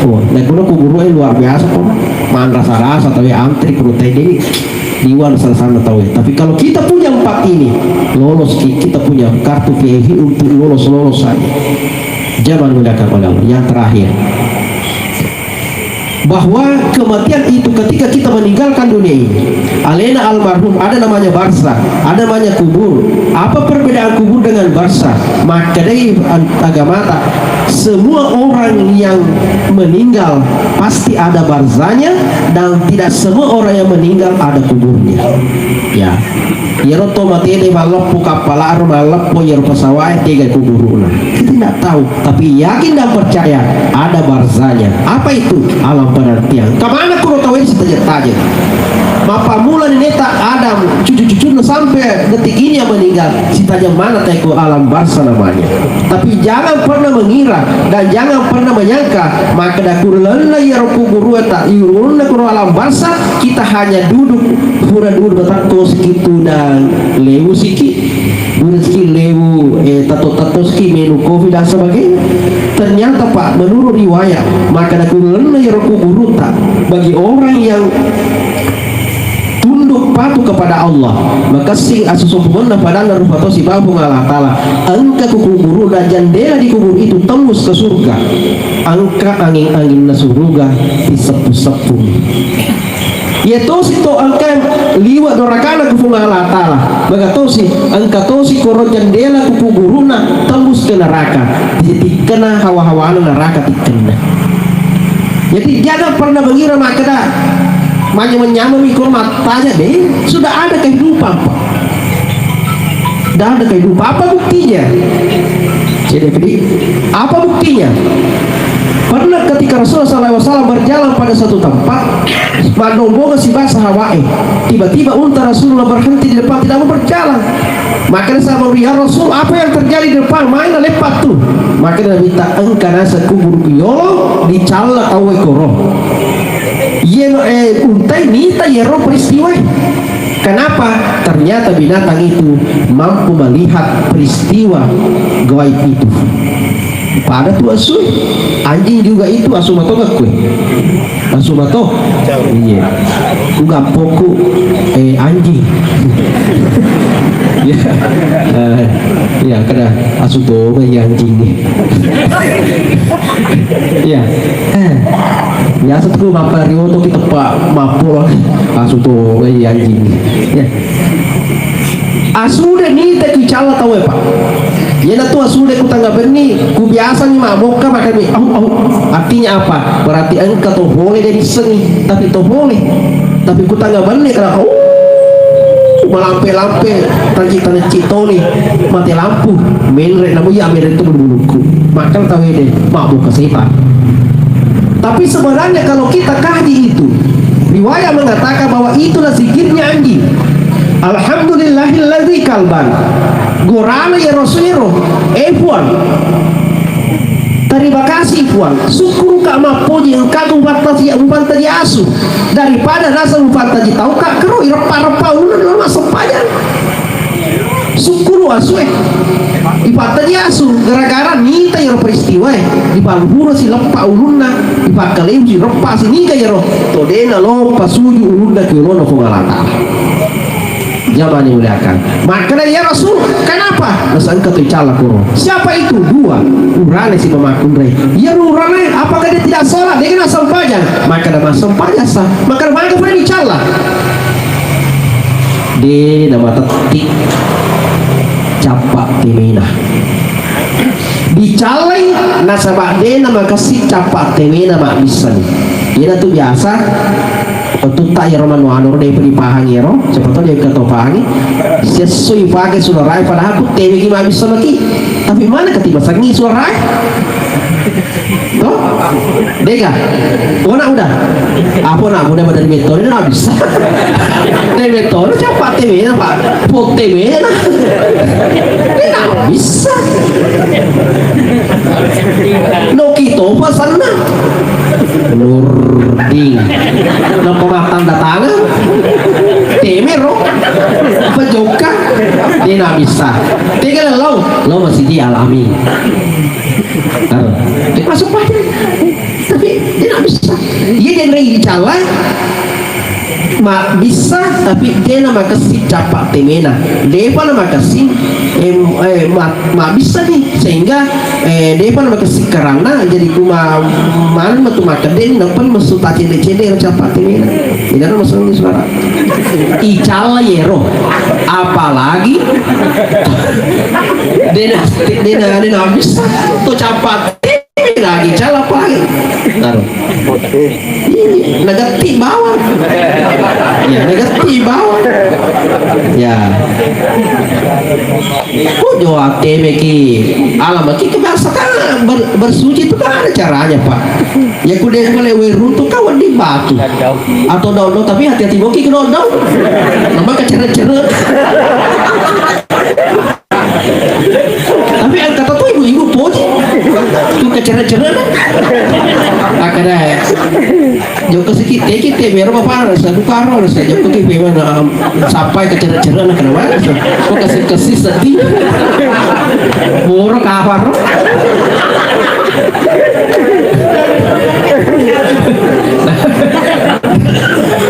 Oh, nah kuno kuburu luar biasa kok. Man rasa-rasa tapi antri protein ini diwan sana tahu. Tapi kalau kita punya empat ini lolos, kita punya kartu VIP untuk lolos saja. Jangan menggunakan oleh Allah. Yang terakhir, bahwa kematian itu ketika kita meninggalkan dunia ini, alena almarhum, ada namanya barza, ada namanya kubur. Apa perbedaan kubur dengan barza? Maka dari agama semua orang yang meninggal pasti ada barzanya, dan tidak semua orang yang meninggal ada kuburnya. Ya, yeroto mati ini malap buka pala malap po yeroto sawai tiga kuburuna. Kita tidak tahu, tapi yakin dan percaya ada barzanya. Apa itu? Alam penantian. Kemana kuno tahu ini saja. Bapak mula neta Adam cucu-cucunya sampai detik ini yang meninggal. Citanya mana teko alam barza namanya. Tapi jangan pernah mengira dan jangan pernah menyangka maka dakurulana ya kuburu tak yuruna kuro alam barza kita hanya duduk duduk betakto segitu dan lewu siki ski lewu tato ski menu kopi dan sebagainya. Ternyata Pak menurut riwayat maka dakurulana ya kuburu tak bagi orang yang tunduk patuh kepada Allah maka sing asusumpunna padana rupato si babu Allah taala angka kuburu dan jendela di kubur itu tembus ke surga, angka angin-angin na surga di sepu-sepu ya tosi to angka liwat dorakana ku Allah taala maka tosi angka tosi koro jendela ku kuburuna tembus ke neraka jadi kena hawa-hawa neraka dikena. Jadi jangan pernah mengira maka menyamar mikul matanya deh sudah ada kehidupan Pak. Sudah ada kehidupan. Apa buktinya? Jadi apa buktinya? Pernah ketika Rasulullah SAW berjalan pada suatu tempat, madombongan si bangsa Hawaii, tiba-tiba unta Rasulullah berhenti di depan, tidak mau berjalan. Maka dia sama ya Rasul, apa yang terjadi di depan? Mana lepat tuh? Maka dia minta engkana sekubur yolo dicala awe koro. Unta minta yero peristiwa. Kenapa? Ternyata binatang itu mampu melihat peristiwa gaib itu. Pada tuh asu, anjing juga itu asu mato gak kue? Asu mato? Iya. Enggak poku anjing. Ya, ya kena asu tuh anjing nih. Ya, ya setelah mapa rio tuh kita pak mapo asu tuh anjing. Ya, asu deh nih tadi cala tahu ya pak. Ya na tuh sudah ku tangga berni, ku biasa nih mabok ka makan nih. Artinya apa? Berarti engkau tuh boleh dari seni, tapi tuh boleh. Tapi ku tangga berni karena melampe-lampe tanci cito nih mati lampu. Menre namu ya menre itu berbuluku. Makan tahu deh mabok ke siapa. Tapi sebenarnya kalau kita kaji itu, riwayat mengatakan bahwa itulah zikirnya anjing. Alhamdulillahilladzi kalban gorana ya Rasulullah F1 terima kasih Puan syukur kak mapoji engkau umpantaji asu daripada rasa umpantaji tahu kak keroi repa-repa ulun dalam masuk pajan syukur asu ipantaji asu gara-gara minta ya peristiwa di balburo si lepa ulunna di pakaleu si repa si nika ya roh todena lo pasuju ulunna kilono kungalata zaman dimuliakan. Makanya ya Rasul, kenapa? Masa engkau cala kuro. Siapa itu? Dua. Urane si pemakun rey. Ya urane, apakah dia tidak sholat? Dia kena sampajan. Maka ada mas sampajan sah. Maka mereka pernah dicala. Di nama tetik capak temena. Dicalai nasabah dia nama kasih capak temena mak bisa nih. Dia tuh biasa. Untuk tak ya roman wanur dari pelipahan ya roh seperti dia kata pahangi sesuai pakai suara padahal aku tewe gimana bisa lagi tapi mana ketiba sangi suara toh dega udah apa nak udah badan metode nggak bisa dari metode cepat tewe pak pot tewe nggak bisa no kita pasal na Nurding nomor tanda tangan temero pejoka dia nggak bisa tinggal lo masih dialami dia masuk pada tapi dia nggak bisa dia yang dicala mak bisa tapi dia nama kasih capak temena dia pun nama kasih mak bisa nih sehingga dia pun nama kasih karena jadi kuma malu matu makan dia dapat masuk tak cede capak temena tidak ada masuk ini suara icala yero apalagi dia bisa tuh capak lagi cala apa lagi taruh negatif bawah ya negatif bawah ya doa temeki alam kita biasa kan bersuci itu kan ada caranya pak ya kuda melewe runtuh kawan di batu atau daun tapi hati-hati boki ke daun nama keceret-ceret tapi kata tuh ibu-ibu poji tuh keceret-ceret akhirnya joko sedikit kita biar apa satu karo saya joko kita mana sampai keceret-ceret nak kenapa kok kasih sedih borok apa roh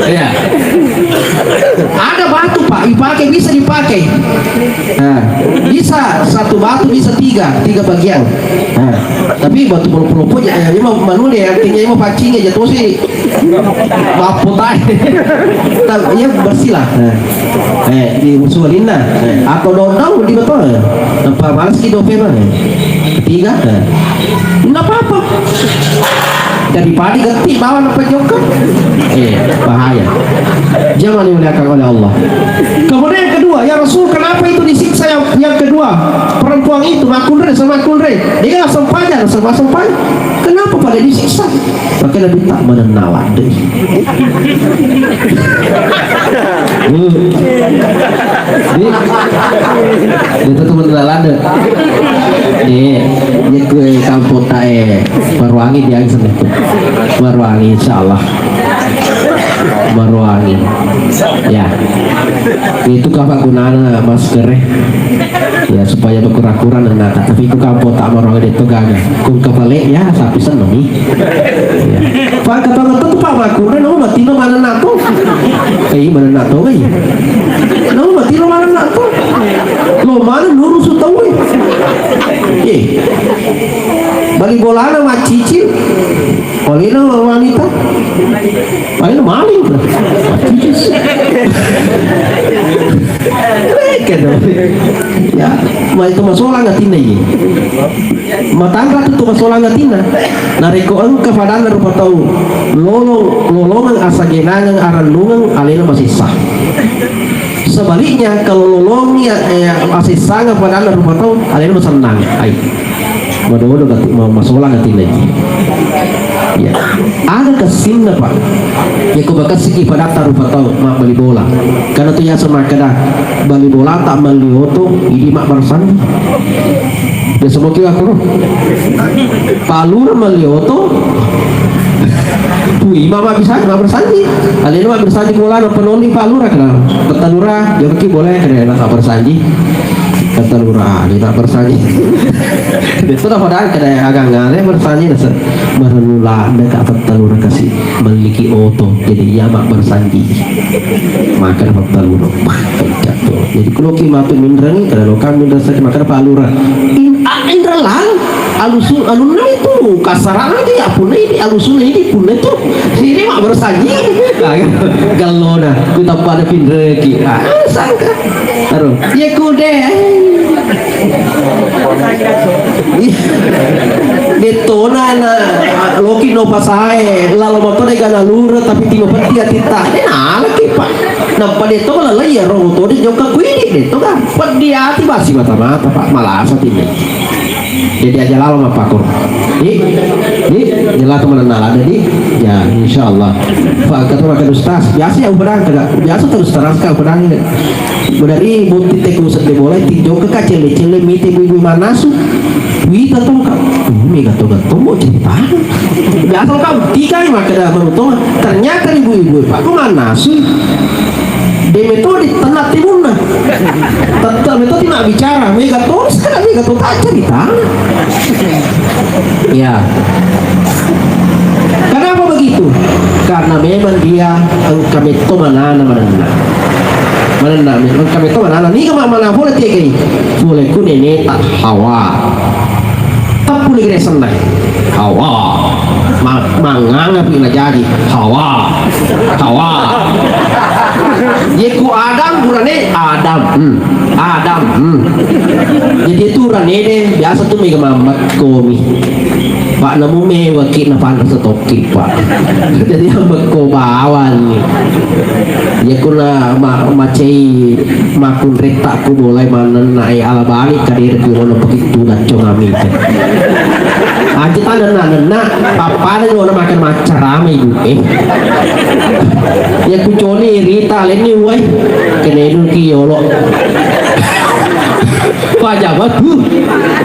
ya ada batu pak dipakai bisa dipakai bisa satu batu bisa tiga bagian tapi batu pelupuk ya ini mau manul ya artinya mau pancingnya jatuh sih bapot aja ya bersih lah di musuh lina atau daun di betul apa malas di dope tiga nggak apa-apa daripada ganti bawa apa juga bahaya jangan dimuliakan oleh Allah. Kemudian yang kedua ya Rasul kenapa itu disiksa yang kedua perempuan itu makul re dia nggak sempajan kenapa pada pada disiksa. Maka Nabi tak menenawat deh. Itu tuh menenalan deh. Ini kue kampung tae Marwangi dia itu. Marwangi insyaallah. Marwangi. Ya. Itu apa gunanya masker? Ya supaya berkurang-kurang dan tapi itu kampung tak Marwangi itu gagal. Kung kebalik ya sapi seneng nih. Ya. Pak kata-kata tuh Pak makurnya no mati no mana nato. Mana nato kan ya? No mati no mana nato. Lo mana nurus tahu ya? Bagi bola nama cicil. Oleh wanita. Paling maling. Ya, itu masalah nggak tina ini. Matangga itu masalah nggak tina. Nariko engke padahal rupa tahu. Lolongan asa genangan aranungan alena masih sah. Sebaliknya kalau lolongnya masih sah padahal rupa tahu alena senang. Ai. Waduh mau masalah nggak tina ini. Ya, ada kesinna Pak. Ya kau bakal segi pada taruh tahu mak beli bola. Karena tuh ya sama kada beli bola tak beli oto, ini mak barsan. Ya semua kira aku. Palur beli oto. Tuh mama bisa mak bersanji. Alin mak bersanji bola no penoni palur kada. Ketanura, ya mungkin boleh kada nak bersanji. Kata lurah, dia tak bersanji. Itu tak pada kada agak ngare bersanji nasa merenula dekat kata lurah kasih memiliki oto jadi ia mak bersanji. Maka dapat talurah jatuh. Jadi kalau kita tu mindrangi kada lokal mindra saja maka dapat lurah. Indra lang alusun alun itu kasaran aja ya pun ini alusun ini pun itu sini mak bersanji. Galona kita pada pindraki. Sangka. Aduh, ya kude. Detona na loki no pasahe lalu motor de gana lura tapi tino patia tita na laki Pak nampak deto malah ya roh to de joka kuini deto kan padia ti basi mata-mata Pak malah ini jadi aja lalu mah pakur di jelas teman ada di ya insyaallah Pak kata makan ustaz biasa ya uberang biasa terus terangkan uberang dari bukti teku sedih boleh tinjau ke kacil-kacil miti ibu manasu wita tuh kau mega tuh mau cerita biasa kau tiga yang makan baru tuh ternyata ibu-ibu Pak manasu de metode tenat timuna tetap metode tidak bicara mega tuh sekarang mega tuh tak cerita ya kenapa begitu karena memang dia kami itu mana kami itu mana ni kemana mana boleh tiga boleh ku nenek tak hawa tak boleh kena senang hawa mangang apa yang jadi hawa yeku Adam burane Adam jadi itu rane deh biasa tuh mega mamat komi Pak namu me wakil na pantas toki Pak jadi hambak ko bawan ya kuna macai makun reta ku boleh mana naik ala balik kadir ku ono begitu naco ngami aja tanda papa ada ono makan macar rame ibu ya ku coni rita leni wai kenedun ki yolo Pak jabat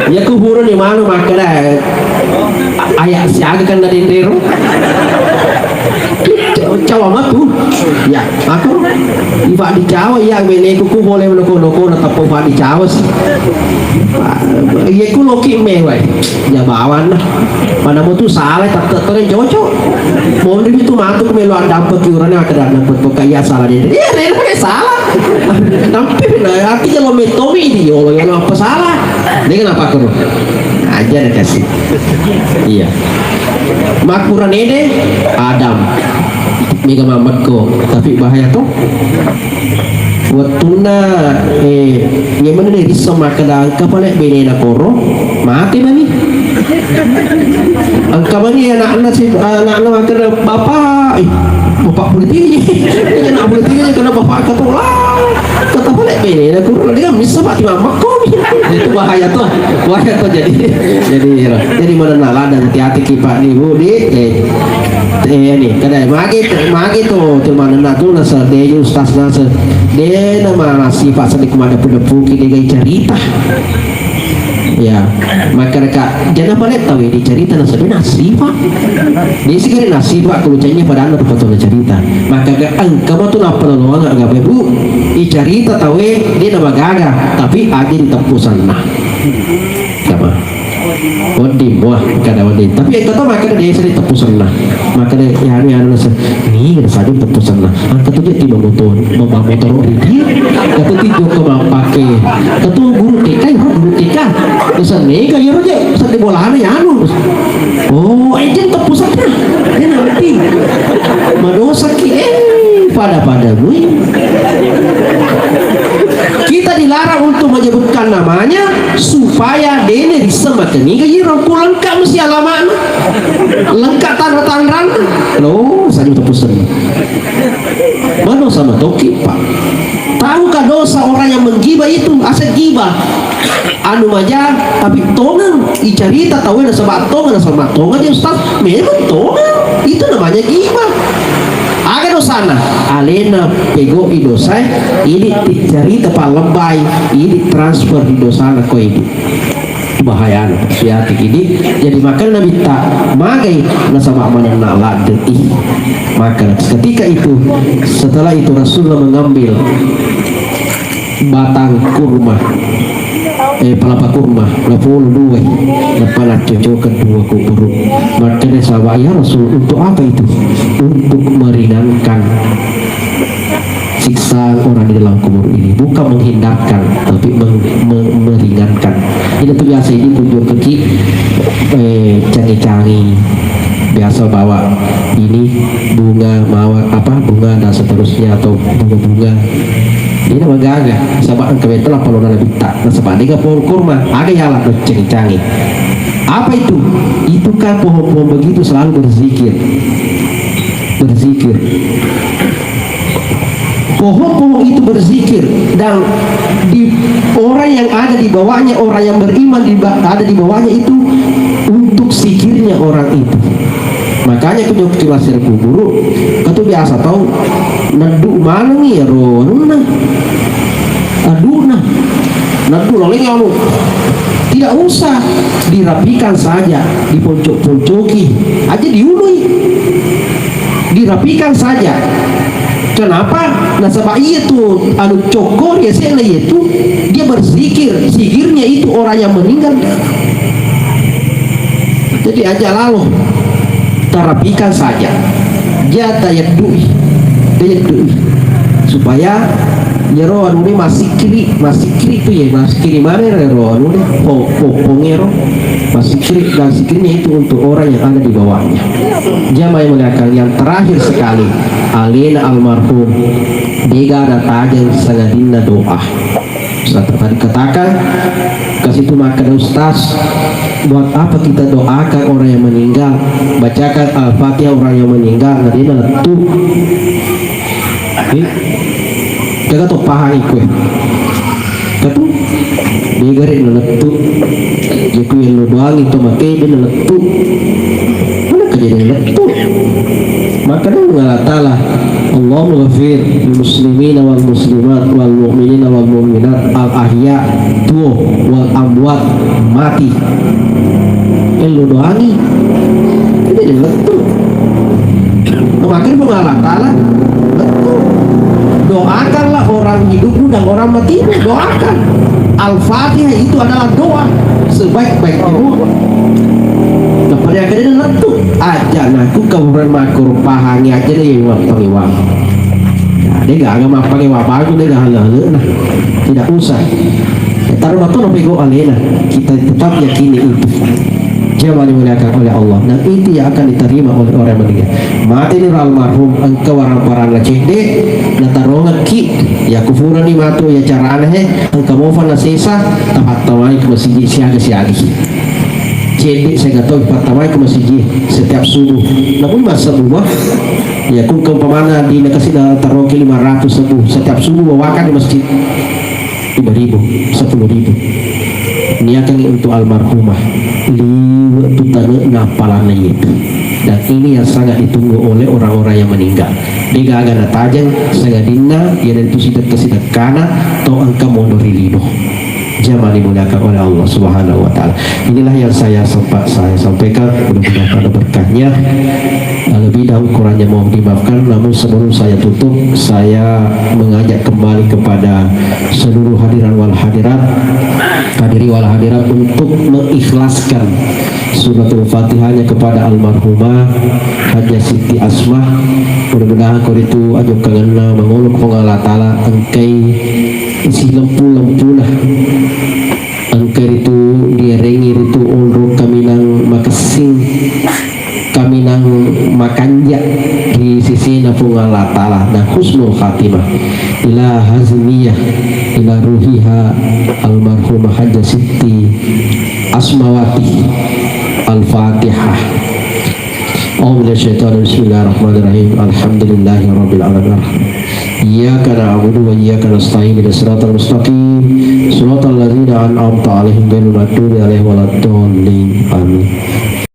ya ku buru di mana makan ayah siaga kan dari Rero Jawa matu ya aku iba di Jawa ya bene ku boleh menoko-noko tapi iba di Jawa sih ya ku loki mewah ya bawan mana mau tuh salah tak cocok mau itu matu melu ada apa kiurannya ada dapat pokoknya salah dia ya Rero salah tapi artinya lo metomi dia lo apa salah ini kenapa aku aja deh kasih iya makuran ini Adam mega mamatku tapi bahaya tuh watuna yang mana nih bisa makan kapalnya beda koro mati mami angka mani anak-anak sih anak-anak makan bapak politik anak politik aja karena bapak kata lah kata boleh ini aku dia bisa pak mama kok itu bahaya tuh jadi mengenal dan hati-hati kipak nih bu di ini kadang magi tuh cuma nana tuh nasa dia ustaz nasa dia nama sifat sedikit mana punya dia cerita ya maka mereka jangan boleh tahu ini cerita nasa dia nasibah dia sekali nasibah kalau canya pada anak betul cerita maka kamu tuh apa nolong agak bebu i cerita tahu dia nama gagah tapi ada di tempusan nah apa wadim wah kada wadim tapi kata maka dia sering tempusan nah maka dia ya nasa ini ada saja tempusan nah angkat tuh dia tidak motor dia kata tidur ke pakai kata guru TK terus nih kayak aja saat di bola ya oh ejen tepusatnya dia nanti madosa pada gue kita dilarang untuk menyebutkan namanya supaya dia disemakan ini kayak rangkul lengkap mesti alamat lengkap tanda-tanda loh saja tepusan mana sama toki pak tahukah dosa orang yang menggibah itu aset gibah anu aja tapi tongan icarita tahu ada sama tongan ya ustaz memang tongan itu namanya gibah agak dosana alena pego idosai ini cerita pak lebay ini transfer idosana ko ini bahaya hati ini jadi makan nabi tak magai nasaba mana nak detih maka ketika itu setelah itu Rasulullah mengambil batang kurma pelapa kurma lepul dua lepas cocok kedua kubur maka dia sahabat ya Rasul untuk apa itu untuk meringankan siksa orang di dalam kubur ini bukan menghindarkan tapi meringankan ini tuh biasa ini tunjuk kaki canggih-canggih biasa bawa ini bunga mawar bunga dan seterusnya atau bunga ini nama gagah sabak kebetulan lah kalau nabi tak sabak dia pohon kurma ada yang lah canggih-canggih apa itu kan pohon-pohon begitu selalu berzikir pohon-pohon itu berzikir dan di orang yang ada di bawahnya orang yang beriman ada di bawahnya itu untuk zikirnya orang itu makanya punya kilasir kubur kata biasa tahu nadu mana nih ya rona aduna nadu loleng lalu tidak usah dirapikan saja diponcok-poncoki aja diului dirapikan saja kenapa nasabah itu anu cokor ya saya itu dia berzikir zikirnya itu orang yang meninggal jadi aja lalu terapikan saja dia daya duit supaya nyero anu ini masih kiri itu ya masih kiri mana anu ini pongero masih kiri dan sikirnya itu untuk orang yang ada di bawahnya jamaah yang mengatakan yang terakhir sekali alina almarhum dia ada tajam sangadina doa setelah tadi katakan kasih itu makan ustaz buat apa kita doakan orang yang meninggal bacakan al-fatihah orang yang meninggal nanti letu jaga tuh pahang ikut katu dia garik letu jaku yang lu doang itu makai dia letu mana kejadian letu maka dia mengatalah Allahumma ghafir lil muslimina wal muslimat wal mu'minina wal mu'minat al ahya tuh wal amwat mati lu doangi ini jadi betul makin mengalah-alah betul doakanlah orang hidupmu dan orang mati doakan al-fatihah itu adalah doa sebaik-baiknya doa pada akhirnya letup aja naku kaburan makur pahangi aja deh yang pengiwang dia gak pakai wabagu dia gak hal-hal nah tidak usah taruh batu sampai go alena kita tetap yakini itu jamaah dimuliakan oleh Allah dan itu yang akan diterima oleh orang yang meninggal mati ni almarhum engkau orang-orang ngecede na tarongan ki ya kufuran ni matu ya cara aneh engkau mau fana sesa tempat tawai ke masjid siaga Jadi saya kata pertama ke masjid setiap subuh. Namun masa buah ya kung kemana di kasih taruh ke 500 subuh setiap subuh bawakan di masjid 5.000 10.000 niatkan untuk almarhumah liwat tutana napalan itu. Dan ini yang sangat ditunggu oleh orang-orang yang meninggal. Diga agak tajang sangat dina ya dan itu sidak kesidak kana atau angka mondori lido. Jangan dimuliakan oleh Allah Subhanahu wa taala. Inilah yang saya sampaikan, mudah-mudahan pada berkahnya. Lebih dahulu kurangnya mohon dimaafkan, namun sebelum saya tutup saya mengajak kembali kepada seluruh hadirin wal hadirat untuk mengikhlaskan suratul Fatihahnya kepada almarhumah Haja Siti Asmah. Mudah-mudahan kau itu ajo kangana mangolok Allah taala engkai isi lempu-lempulah angker itu dia rengir itu unruk kami nang makasing kami nang makanja di sisi napung Allah taala dan husnul khatimah ila hazmiyah ila ruhiha almarhumah Haja Siti Asmawati. Al-Fatihah. Bismillahirrahmanirrahim. Alhamdulillahirabbil alamin. Iyyaka na'budu wa iyyaka nasta'in ihdinas siratal mustaqim siratal ladzina an'amta 'alaihim ghairil maghdubi 'alaihim waladdallin. Amin.